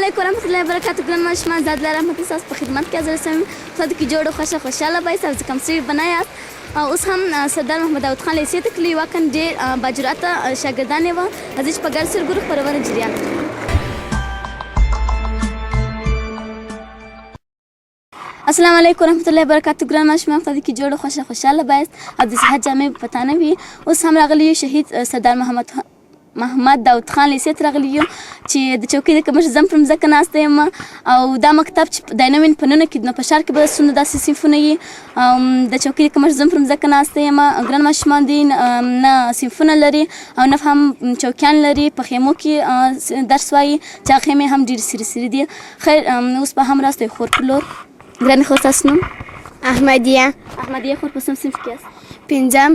علیکم ورحمۃ اللہ وبرکاتہ. ګران ماشومان زه عدله رحمتي ستاسو په خدمت کې حاضر یم. خدای دې جوړ او خوشحاله به یاست. کوم څه بنا یاست. اوس هم سردار محمد داود خان لیسې ته تللي واقعا ډېر باجرأته شاګردان یې وه. راځئ چې په ګډ سره ګورو خپرونه جریان کړو. السلام علیکم ورحمۃ اللہ وبرکاتہ. ګران ماشومان خدای دې جوړ او خوشحاله به یاست او د صحت جامې به په تانه وي. اوس هم راغلي یو شهید سردار محمد داود خان لیسې ته راغلي یو چې د چوکۍ د کمشر زم پر مځکه ناسته یم او دا مکتب چې د نوین فنونه کې نو په ښار کې به څومره داسې صنفونه وي. د چوکۍ د کمشر زم پر مځکه ناسته یم. ګران ماشومان دي نه صنفونه لري او نه هم چوکیان لري. په خیمو کې درس وایي چې هغه خیمې هم ډېرې سرې دي. خیر اوس به هم راست خور په لور. ګرانې خور ستاسو نوم؟ احمدیه. احمدیه خور په کوم صنف کې یاست؟ پنځم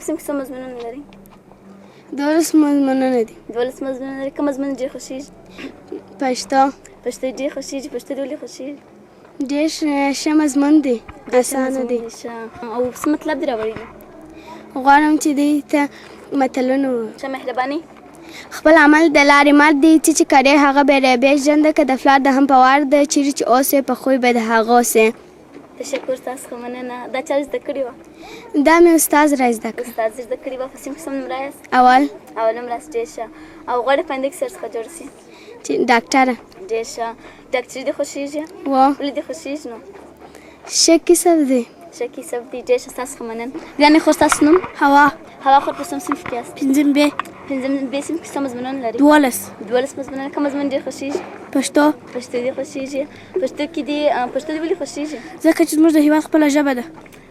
صنف کې څه مضمونونه لري؟ 12 مضمونونه دي. 12 مضمونونه لري. کوم مضمون ډېر خوښېږي؟ پښتو. پښتو ډېر خوښېږي. پښتو دې ولې خوښېږي؟ ډېر ښه مضمون دی، اسانه دی. او څه مطلب دې راوړی دی؟ غواړم چې دوی ته متلونه ووایم. ښه مهرباني. خپل عمل د لارې مل دی چې کړې هغه به رابې ژرنده که د فلار د هم په وار ده چیرې چې اوسې په خوی به د هغه اوسې. تشکر ستاسو ښه مننه. دا چا زده کړې وه؟ دا مې استاد را زده کړه. استاد زده کړې وه. په صنف کې څوم نمره یاست؟ اول نمره یاست. ډېر ښه. او غواړئ په آینده کې څه څخه جوړ سي؟ چې ډاکټره. ډېر ښه. ډاکټري دې خوښېږي؟ ولې دې خوښېږي نو؟ ښه کسب دی. ښه کسب دی. ډېر ښه. ستاسو ښه مننه. ګرانې خور ستاسو نوم؟ هوا. هوا خور په څوم صنف کې یاست؟ پنځم ب. پنځم ب صنف کې څه مضمونونه لري؟ 12 مضمونونه. کوم مضمون ډېر خوښېږي؟ پښتو. پښتو دې خوښېږي. پښتو دې ولې خوښېږي؟ ځکه چې زموږ د هېواد خپله ژبه ده.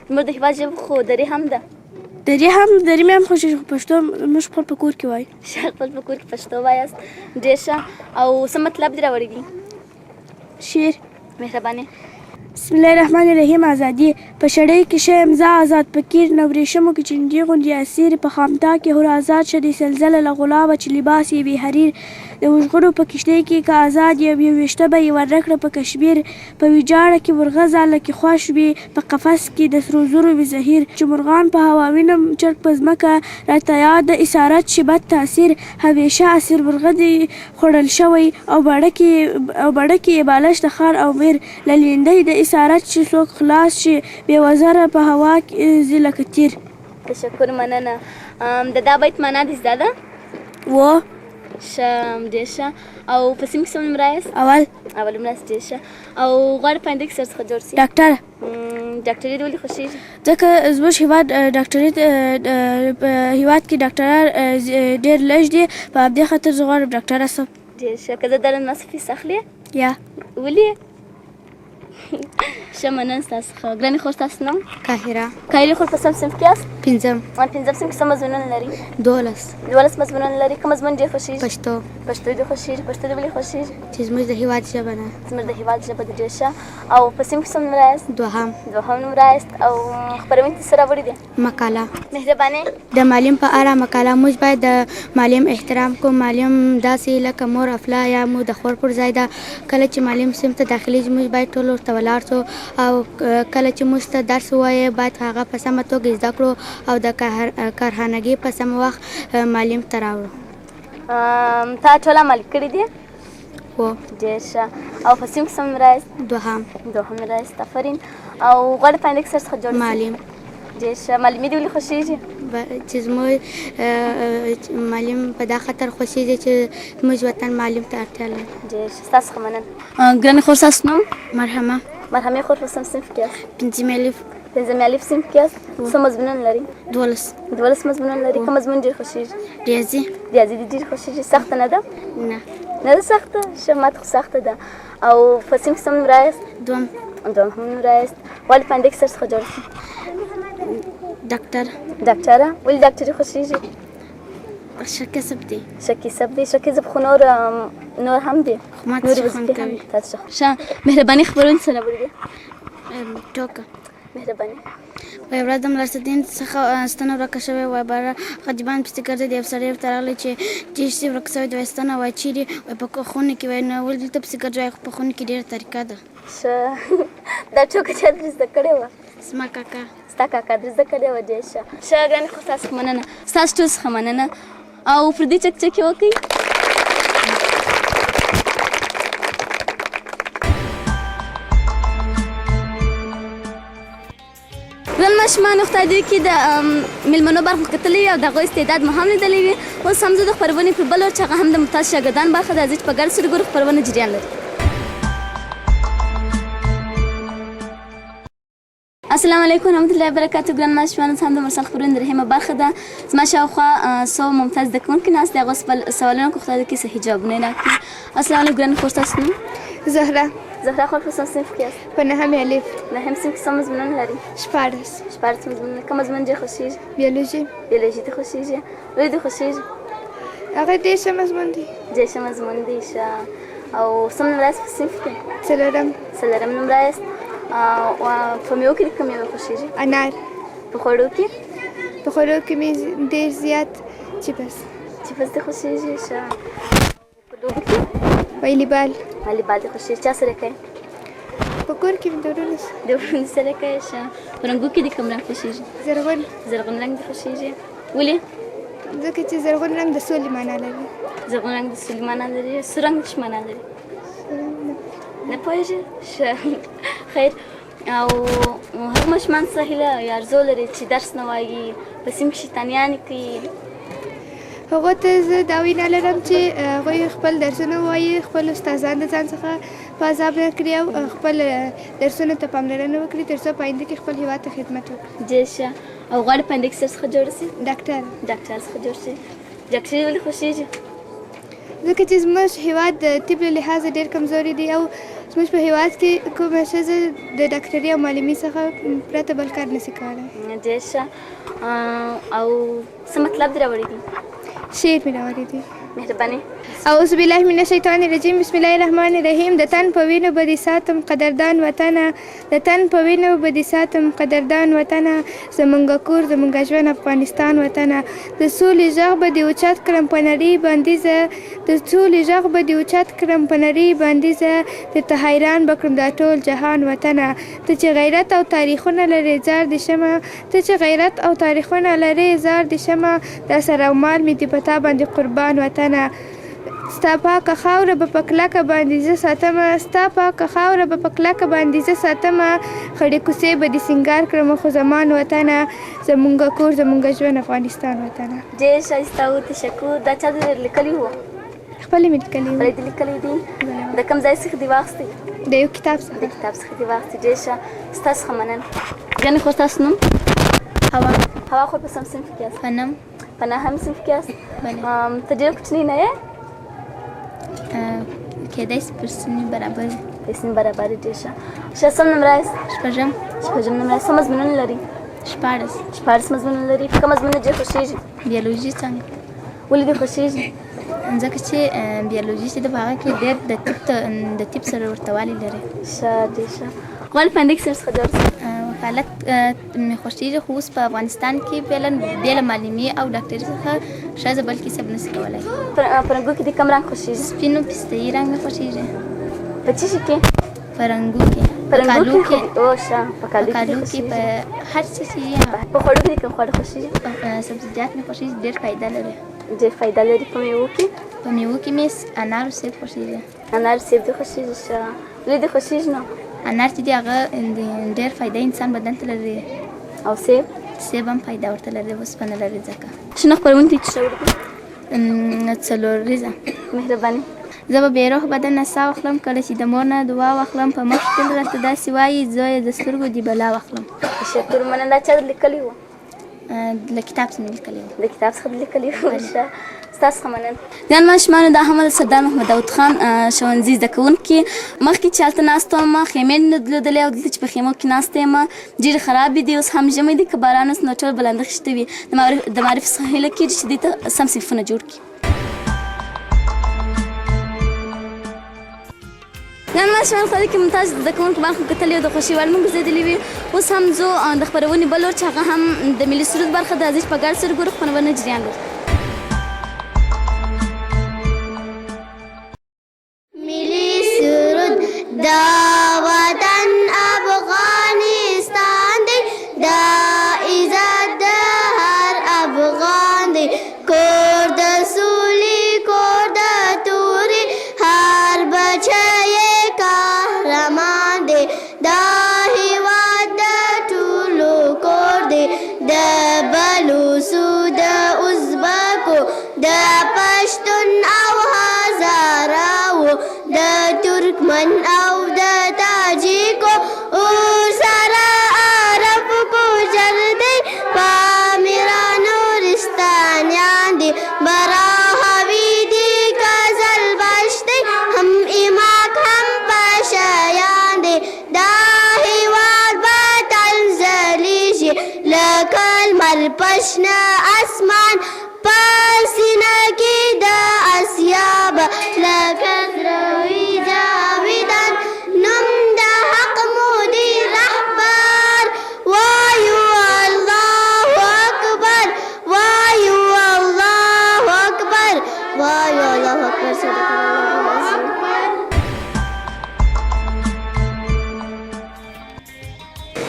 زموږ د هېواد ژبه خو دري هم ده. دري مې هم خوښېږي خو پښتو موږ خپل په کور کې وایو. خپل په کور کې پښتو وایاست. ډېر ښه. او څه مطلب دې راوړی دی؟ شعر. مهرباني. بسم الله الرحمن الرحیم. ازادي په شړۍ کې شه امضا آزاد فکر نه ورېښمو کې چنډې غوندې اسیر په خامتا کې هر آزاد شه د سلزله له غلامه چې لباس یې بې حریر د وژغړو په کښتۍ کې که آزاد یو ویشته به یې ورکړه په کشمیر په ویجاړه کې ورغځه لکه خوښ وي په قفس کې د سرو زرو وي زهیر چې مرغان په هوا وینم چرګ په ځمکه راته یاد د اسارت چې بد تاثیر همیشه اسیر ورغدې خوړل شوی او بړکې یې بالښت د خار او میر له لیندۍ د اسارت چې څوک خلاص شي بې وزره په هوا کې ځي لکه تیر. تشکر مننه. د دا بیت معنا دې زده ده؟ ښه. ډېر ښه. او په صنف کې څوم نمره یاست؟ اول نمره یاست. ډېر ښه. او غواړئ په آینده کې څه څخه جوړ سي؟ ډاکټره. ډاکټري دې ولې خوښېږي؟ ځکه زموږ هېواد ډاکټري په هېواد کې ډاکټران ډېر لږ دي په همدې خاطر زه غواړم ډاکټره شم. ډېر ښه. که زه درنه څه فیس اخلې؟ یا. ولې؟ ښه مننه ستاسو څخه. ګرانې خور ستاسو نوم؟ قاهره. قاهرې خور په څوم صنف کې یاست؟ پنځم صنف کې څه مضمونونه لري؟ 12 مضمونونه لري. کوم مضمون ډېر خوښېږي؟ پښتو دې خوښېږي. پښتو دې ولې خوښېږي؟ چې زموږ د هېواد ژبه ده. زموږ د هېواد ژبه ده. ډېر ښه. او په صنف کې څوم نمره یاست؟ دوهم نمره یاست. او خپرونې ته څه راوړي دي؟ مقاله. مهرباني. د معلم په اړه مقاله. موږ باید د معلم احترام کوو. معلم داسې لکه مور افلا یا مو د خور پر ځای ده. کله چې معلم صنف ته داخلېږي موږ باید ټول ورته ولاړ شو او کله چې موږ ته درس ووایي باید هغه په سمه توګه زده کړو او د کارخانګۍ په سم وخت معلم ته راوړو. تا ټول عمل کړي دي؟ هو. ډېر ښه. او په صنف کې څوم نمره یاست؟ دوهم نمره یاست. آفرین. او غواړئ په آینده کې څه څخه جوړ سي؟ معلم. ډېر ښه. معلمي دې ولې خوښېږي؟ چې زموږ معلم په دا خاطر خوښېږي چې زموږ وطن معلم ته اړتیا لري. ډېر ښه. ستاسو ښه مننه. ګرانې خور ستاسو نوم؟ مرحمه. مرحمې خور په څوم صنف کې یاست؟ پنځم الف صنف کې یاست. څه مضمونونه لري؟ 12 مضمونونه لري. کوم مضمون ډېر خوښېږي؟ ریاضي دې ډېر خوښېږي. سخته نه ده؟ نه ده سخته. ښه. ماته خو سخته ده. او په صنف کې څوم نمره یاست؟ دوهم نمره یاست. غواړئ په آینده کې څه څخه جوړ سي؟ ډاکټره. ولې ډاکټري خوښېږي؟ ښه کسب دی. ښه کسب خو نور هم دی. نورې وظیفې هم دي. ښه. مهرباني. خپرونې څه راوړي دي؟ ټوکه. مهرباني. وایي ورځ د ملاسدین څخه ستنه ورکه شوې وای باره غریبان پسې ګرځېد. یو سړی ورته راغلی چې چې ورکه شوې ده. وایي ستنه. وایي چیرې؟ وایي په خونه کې. وایي نه ولې دلته پسې ګرځې؟ وایي خو په خونه کې ډېره طریقه ده. ښه. دا ټوکه چا درې زده کړې وه؟ زما کاکا. ستا کاکا درې زده کړې وه. ډېر ښه. ګرانې خور ستاسو مننه. ستاسو ټول څخه مننه. او پر دې چکچکې وکړئ. ګران ماشومانو خدای دې وکړي د میلمنو برخه کتلې وي او د هغوی استعداد مو هم لیدلی وي. اوس هم زه د خپرونې په بل ور چې هغه هم د ممتاز شاګردان برخه ده، ځکه چې په ګډ سره ګورو خپرونه جریان لري. السلام علیکم ورحمت الله وبرکاتو. ګران ماشومانو هم د مرسل خپرونې د رحیمه برخه ده. زما شاوخوا څو ممتاز زده کوونکي ناست دي، هغو سوالونه کوم خدای دې وکړي صحیح جوابونه یې راکړي. السلام علیکم ګرانې خور، ستاسو نوم؟ زهره. زهره خور، په کوم صنف کې یاست؟ په نهم الف. نهم صنف کې څو مضمونونه لري؟ 14. 14 مضمونونه. کوم مضمون ډېر خوښېږي؟ بیولوژي. بیولوژي دې خوښېږي؟ ولې دې خوښېږي؟ هغه ډېر ښه مضمون دی. ډېر ښه مضمون دی. ښه. او څوم نمره یاست په صنف کې؟ څلورم نمره یاست. په میوو کې د کوم میوه خوښېږي؟ انار. په خوړو کې؟ په خوړو کې مې ډېر زیات چپس دې خوښېږي. ښه. په لوبو کې؟ والیبال. والیبال دې خوښېږي. چا سره کوې؟ په کور کې مې د وروڼو سره کوې. ښه. په رنګو کې د کوم رنګ خوښېږي؟ زرغون رنګ دې خوښېږي. ولې؟ ځکه چې زرغون رنګ د سولې معنا لري. زرغون رنګ د سولې معنا لري. سور رنګ څه معنا لري؟ نه پوهېږې؟ ښه. خیر. او هغه ماشومان څه هیله یا ارزو لري چې درس نه وایي، په سیمه کې شیطانیانې کوي؟ هغو ته زه دا وینا لرم چې هغوی خپل درسونه ووایي، خپل استادان د ځان څخه په عذاب نه کړي او خپل درسونو ته پاملرنه وکړي، تر څو په آینده کې خپل هېواد ته خدمت وکړي. ډېر ښه. او غواړي په آینده کې څه څخه جوړه شي؟ ډاکټر څخه جوړ شي. ډاکټري ولې خوښېږي؟ ځکه چې زموږ هېواد د طب له لحاظه ډېر کمزوری دی او زموږ په هېواد کې کومه ښځه د ډاکټري او معلمي څخه پرته بل کار نشي کولی. ډېر ښه. او څه مطلب دې راوړی دی؟ شعر مې راوړی دی. مهرباني. اعوذ بالله من الشیطان الرجیم. بسم الله الرحمن الرحیم. د تن په وینو به دې ساتم قدردان وطنه، د تن په وینو به دې ساتم قدردان وطنه، زمونږ کور زمونږ ژوند افغانستان وطنه، د سولې غږ به دې اوچت کړم په نړۍ باندې زه، د سولې غږ به دې اوچت کړم په نړۍ باندې زه، درته حیران به کړم دا ټول جهان وطنه، ته چې غیرت او تاریخونه لرې زار دې شمه، ته چې غیرت او تاریخونه لرې زار دې شمه، دا سر او مال مې دې په تا باندې قربان وطنه، ستا پاکه خاوره به په کلکه باندې زه ساتمه، ستا پاکه خاوره به په کلکه باندې زه ساتمه، خړې کوڅې به دې سینګار کړم خو زمان وطنه، زمونږ کور زمونږ ژوند افغانستان وطنه. ډېر ښایسته و. تشکر. دا چا دې لیکلي وو؟ خپلې مې لیکلي وو. خپلې دې لیکلي دي؟ د کوم ځای څخه دې واخیستې؟ د یو کتاب څخه. د کتاب څخه دې واخیستې. ډېر ښه. ستا څخه مننه. ګرانې خور، ستاسو نوم؟ هوا. هوا خور، په کوم صنف کې یاست؟ په نهم صنف کې یاست. ته ډېر کوچنۍ نه یې؟ کېدای شي پر سنې برابر وي. په سنې برابر یې. ډېر ښه. ښه. څوم نمره یاست؟ شپږم نمره یاست. څو مضمونونه لري؟ 14 مضمونونه لري. په کوم مضمون ډېر خوښېږي؟ بیولوژي. څنګه؟ ولې دې خوښېږي؟ ځکه چې بیولوژي چې د هغه کې ډېر د طب سره ورته والی لري. ښه. ډېر ښه. غواړې په آینده کې څه څخه جوړ شې؟ وکالت مې خوښېږي، خو اوس په افغانستان کې فعلا بې له معلمي او ډاکټري څخه ښځه بل کسب نشي کولی. په رنګو کې د کوم رنګ خوښېږي؟ سپینو پسته‌ایي رنګ مې خوښېږي. په څه شي کې؟ په رنګو کې. په کالو کې. او ښه. په کالو کې په هر څه چې په خوړو کې د کوم خواړه خوښېږي؟ سبزیجات مې خوښېږي، ډېر فایده لري. ډېر فایده لري. په میوو کې؟ په میوو کې مې انار سیب خوښېږي. انار سیب دې خوښېږي. ښه. ولې دې خوښېږي نو؟ انار چې دی هغه ډېر فایده انسان بدن ته لري. او سیب هم فایده ورته لري، اوسپنه لري. ځکه شنو خپرونې چې شوړ دي؟ څلوریزه. مهرباني. زه به بې روح بدن نه ساه واخلم، کله چې د مور نه دعا واخلم، په مخ تل راته داسې وایي زویه د سترګو دې بلا واخلم. تشکر. مننه. دا چا لیکلي وو؟ له کتاب څخه مې لیکلي وو. د کتاب څخه لیکلي وو. ښه. ستاسو څخه مننه. ګران ماشومانو، دا هم د سردار محمد داود خان ښوونځي زده کوونکي. مخکې چې هلته ناسته وم خیمې مې درلودلې او دلته چې په خیمو کې ناسته یم ډېرې خرابې دي. اوس هم ژمی دی، که باران اوس نو ټول بلنده خیشته وي. د معرف څخه هیله کېږي چې دوی ته سم صنفونه جوړ کړي. ګران ماشومان، خدای کې ممتاز زده کوونکو برخه کتلې او د خوښۍ وړ مو ګرځېدلې وي. اوس هم ځو د خپرونې بل ور چې هغه هم د ملي سرود برخه ده، ځکه په ګډ سره ګورو خپرونه جریان لري. ملي سرود دا وطن افغانستان دی، دا عزت د هر افغان دی، کور د سولې کور د تورې هر بچی قهرمان دی، دا هېواد د ټولو یمن او د تاجیکو اور سره عرب کوچر دی پامیرا نورستانیان دی براهوی دی کزل بش دی هم ایماک هم پشایان دی دا هیواد بطل زلیشی لکل مر پشن اسمان پسینه کی دا اسیاب لکل روی جاویدان نم دا حق مودی رهبر وایو الله اکبر وایو الله اکبر وایو الله اکبر صدق الله العظیم.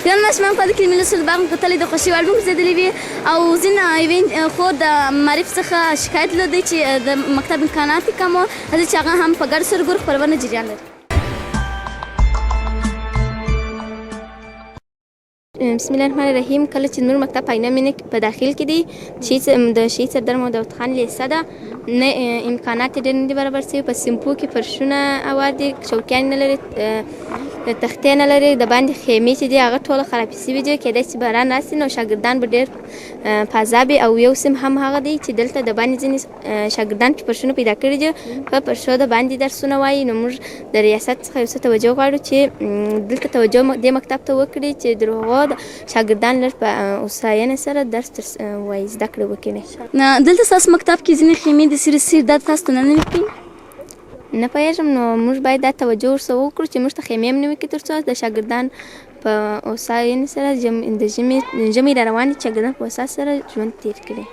ګران ماشومان په دې کې ملي سرود باغ کتلې د خوښۍ وړ موږ زیاتلې وي او ځینې یوې خور د معرف څخه شکایت لري چې د مکتب امکانات یې کم وو چې هغه هم په ګډ سرګور خپرونه جریان لري. بسم الله الرحمن الرحیم. کله چې نور مکتب پاینه مینه په داخل کې دی د شهید سردار محمد داود خان لیسه ده نه امکانات ډېر نه دي برابر شوي. په سیمپو کې فرشونه اوار دي، چوکیان نه لري، تختې نه لري، د باندې خیمې چې دي هغه ټوله خرابې شوي دي. کیدای شي باران راسي نو شاګردان به ډېر په عذاب وي. او یو سیم هم هغه دی چې دلته د باندې ځینې شاګردان چې فرشونه پیدا کړي دي په فرشو د باندې درسونه وایي. نو موږ د ریاست څخه یو څه توجه غواړو چې دلته توجه دې مکتب ته وکړي چې د هغو شاګردان لږ په هوساینه سره درس وایي زده کړې وکړي. دلته ستاسو مکتب کې ځینې خیمې د سیر سیر دا تاسو ته نه نوي کړي؟ نه پوهېږم. نو موږ باید دا توجه ورسره وکړو چې موږ ته خیمې هم نوي کړي تر څو د شاګردان په هوساینې سره د ژمي را روانې شاګردان په هوسا سره ژوند تېر کړي.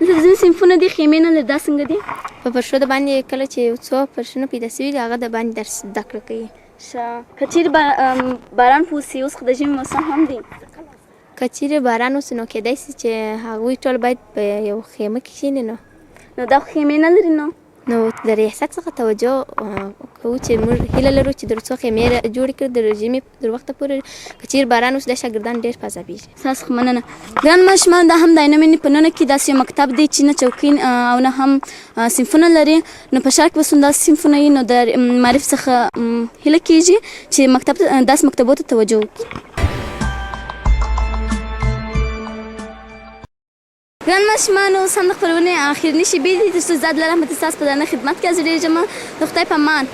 دلته ځینې صنفونه دي خیمې نه لري، دا څنګه دي؟ په فرشو د باندې کله چې یو څو فرشونه پیدا شوي دي هغه د باندې درس زده کړه کوي. که چیرې باران وسي، اوس خو د ژمي موسم هم دی، که چیرې باران وسي نو کیدای شي چې هغوی ټول باید په یو خیمه کې کښېني. نو دا خیمې نه لري. نو د ریاست څخه توجه کوو چې موږ هیله لرو چې د څو خیمې جوړې کړي د ژمي تر وخته پورې. که چیرې باران وسي دا شاګردان ډېر په عذابېږي. ستاسو څخه مننه. ګران ماشومان، دا هم د عینومېنې په ننه کې داسې یو مکتب دی چې نه چوکۍ او نه هم صنفونه لري. نو په ښار کې به همداسې صنفونه وي. نو د معرف څخه هیله کېږي چې مکتب داسې مکتبو ته توجه وکړي. ګران ماشومان، اوس هم د خپرونې اخرنۍ شېبې دي تر څو زه عدله رحمتي ستاسو په درنه خدمت کې حاضرېږم. د خدای په امان.